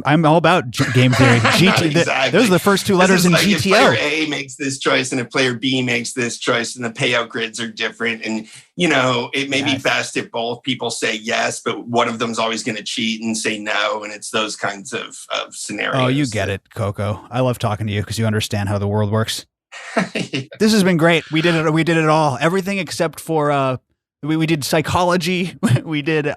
A: I'm all about game theory.
B: Exactly.
A: Those are the first two letters in GTO.
B: If player A makes this choice and if player B makes this choice, and the payout grids are different, and it may be best if both people say yes, but one of them's always going to cheat and say no, and it's those kinds of scenarios.
A: Oh, you get it, Coco. I love talking to you because you understand how the world works. Yeah. This has been great. We did it all. Everything except for we did psychology. We did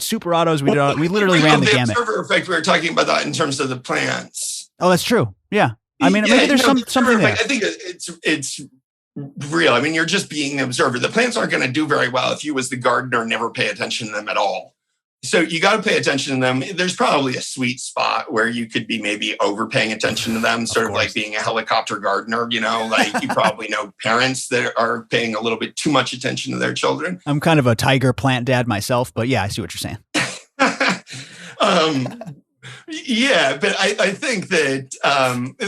A: super autos. We literally ran the gamut.
B: The observer effect, we were talking about that in terms of the plants.
A: Oh, that's true. Yeah. I mean, maybe there's something there.
B: I think it's real. I mean, you're just being the observer. The plants aren't going to do very well if you, as the gardener, never pay attention to them at all. So you got to pay attention to them. There's probably a sweet spot where you could be maybe overpaying attention to them, sort of like being a helicopter gardener, like you probably know parents that are paying a little bit too much attention to their children.
A: I'm kind of a tiger plant dad myself, but yeah, I see what you're saying.
B: Yeah, but I think that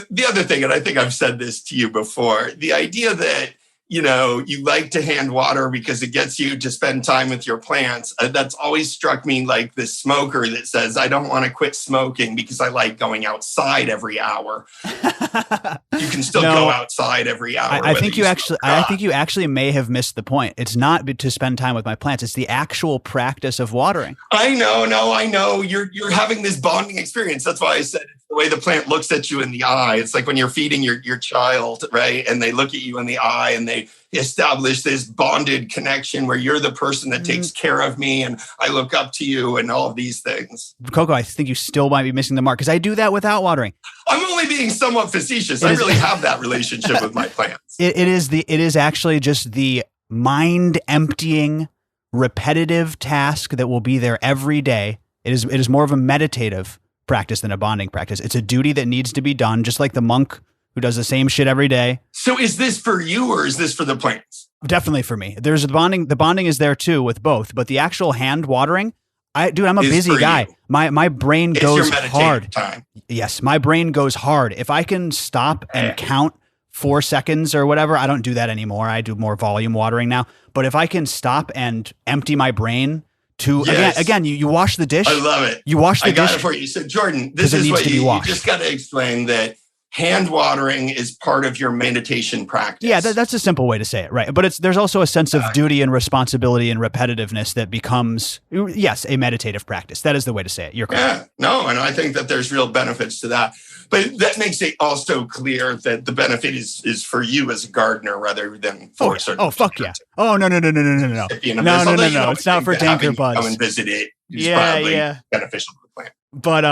B: the other thing, and I think I've said this to you before, the idea that you like to hand water because it gets you to spend time with your plants. That's always struck me like the smoker that says, I don't want to quit smoking because I like going outside every hour. You can still go outside every hour.
A: I think you actually may have missed the point. It's not to spend time with my plants. It's the actual practice of watering.
B: I know. You're having this bonding experience. That's why I said it's the way the plant looks at you in the eye. It's like when you're feeding your child, right? And they look at you in the eye and they establish this bonded connection where you're the person that takes care of me and I look up to you and all of these things.
A: Coco, I think you still might be missing the mark because I do that without watering.
B: I'm only being somewhat facetious. I really have that relationship with my plants.
A: It is actually just the mind emptying, repetitive task that will be there every day. It is more of a meditative practice than a bonding practice. It's a duty that needs to be done, just like the monk who does the same shit every day.
B: So is this for you or is this for the plants?
A: Definitely for me. There's the bonding. The bonding is there too with both, but the actual hand watering, I'm a busy guy.
B: You.
A: My brain goes hard.
B: Time.
A: Yes, my brain goes hard. If I can stop and count 4 seconds or whatever, I don't do that anymore. I do more volume watering now. But if I can stop and empty my brain to again, you wash the dish.
B: I love it.
A: You wash the dish.
B: I got it for you. So Jordan, this is what you just got to explain that hand watering is part of your meditation practice.
A: Yeah, that's a simple way to say it, right? But there's also a sense of duty and responsibility and repetitiveness that becomes, yes, a meditative practice. That is the way to say it. You're correct.
B: Yeah, no, and I think that there's real benefits to that. But that makes it also clear that the benefit is for you as a gardener rather than for
A: Oh, fuck yeah. Oh, no. No. It's not for tanker buds.
B: Come and visit it. It's probably beneficial to the plant.
A: But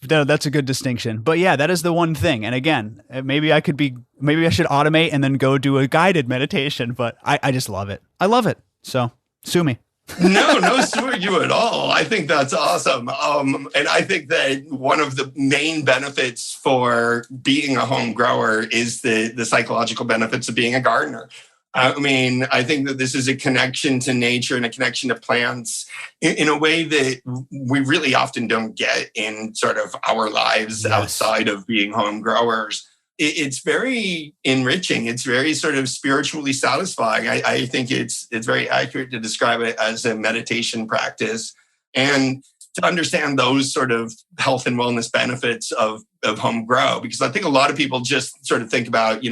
A: no, that's a good distinction. But yeah, that is the one thing. And again, maybe I should automate and then go do a guided meditation. But I just love it. I love it. So sue me.
B: No suing you at all. I think that's awesome. And I think that one of the main benefits for being a home grower is the psychological benefits of being a gardener. I mean, I think that this is a connection to nature and a connection to plants in a way that we really often don't get in sort of our lives outside of being home growers. It's very enriching. It's very sort of spiritually satisfying. I think it's very accurate to describe it as a meditation practice. And to understand those sort of health and wellness benefits of home grow, because I think a lot of people just sort of think about,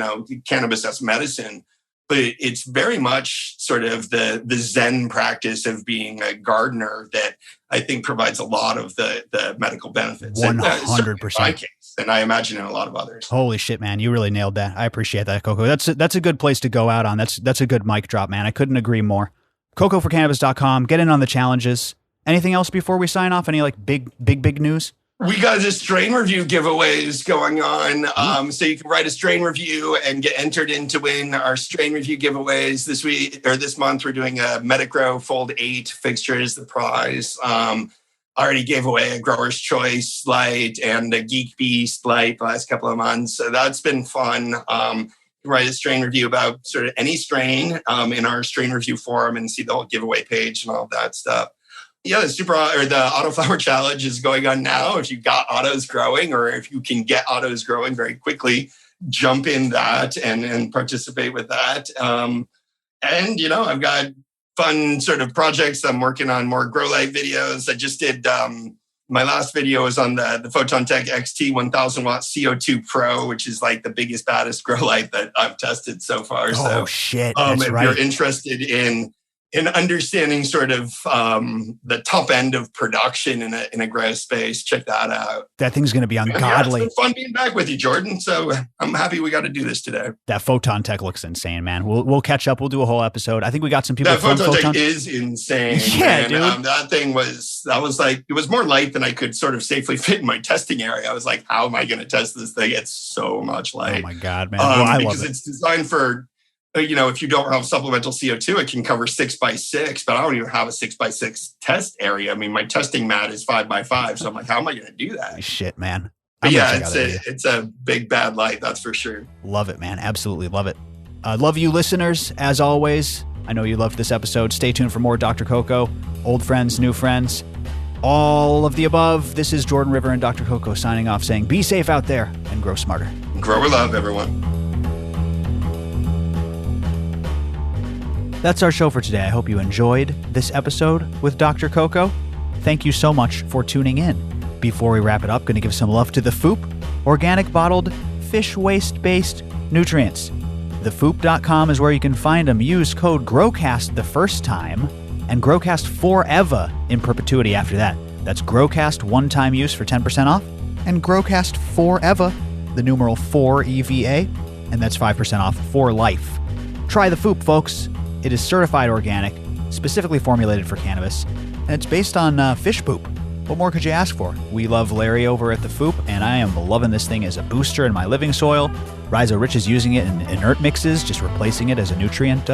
B: cannabis as medicine. But it's very much sort of the Zen practice of being a gardener that I think provides a lot of the medical benefits.
A: 100%.
B: In my case, and I imagine in a lot of others.
A: Holy shit, man. You really nailed that. I appreciate that, Coco. That's a good place to go out on. That's a good mic drop, man. I couldn't agree more. CocoForCannabis.com. Get in on the challenges. Anything else before we sign off? Any big news?
B: We got this strain review giveaways going on. So you can write a strain review and get entered in to win our strain review giveaways this month. We're doing a Metagrow Fold 8 fixture is the prize. I already gave away a Grower's Choice light and a Geek Beast light the last couple of months. So that's been fun. Write a strain review about sort of any strain in our strain review forum and see the whole giveaway page and all that stuff. Yeah, the Autoflower Challenge is going on now. If you've got autos growing or if you can get autos growing very quickly, jump in that and participate with that. And, I've got fun sort of projects. I'm working on more grow light videos. I just did, my last video was on the PhotonTech XT 1000 watt CO2 Pro, which is like the biggest, baddest grow light that I've tested so far.
A: Oh, shit. That's
B: if you're interested in understanding sort of the top end of production in a grow space, check that out.
A: That thing's going to be ungodly.
B: It's been fun being back with you, Jordan. So I'm happy we got to do this today.
A: That PhotonTech looks insane, man. We'll catch up. We'll do a whole episode. I think we got some people.
B: That PhotonTech is insane.
A: Yeah, dude.
B: That thing was like, it was more light than I could sort of safely fit in my testing area. I was like, how am I going to test this thing? It's so much light.
A: Oh my God, man. I love it.
B: Because it's designed for, if you don't have supplemental CO2, it can cover 6x6, but I don't even have a 6x6 test area. I mean, my testing mat is 5x5. So I'm like, how am I going to do that?
A: Shit, man.
B: But yeah, it's a big bad light. That's for sure.
A: Love it, man. Absolutely love it. Love you listeners. As always, I know you loved this episode. Stay tuned for more Dr. Coco, old friends, new friends, all of the above. This is Jordan River and Dr. Coco signing off saying, be safe out there and grow smarter.
B: Grow with love, everyone.
A: That's our show for today. I hope you enjoyed this episode with Dr. Coco. Thank you so much for tuning in. Before we wrap it up, going to give some love to the FOOP, organic bottled fish waste-based nutrients. TheFoop.com is where you can find them. Use code GROWCAST the first time and GROWCAST forever in perpetuity after that. That's GROWCAST one-time use for 10% off and GROWCAST forever, the numeral 4 EVA, and that's 5% off for life. Try the FOOP, folks. It is certified organic, specifically formulated for cannabis, and it's based on fish poop. What more could you ask for? We love Larry over at the FOOP, and I am loving this thing as a booster in my living soil. Rhizo Rich is using it in inert mixes, just replacing it as a nutrient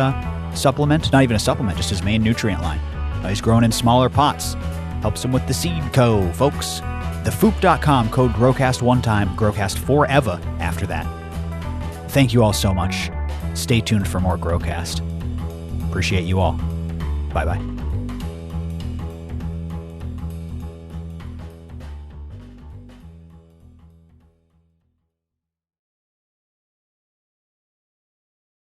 A: supplement. Not even a supplement, just his main nutrient line. He's grown in smaller pots. Helps him with the seed co, folks. TheFoop.com, code GROWCAST one time, GROWCAST forever after that. Thank you all so much. Stay tuned for more GROWCAST. Appreciate you all. Bye-bye.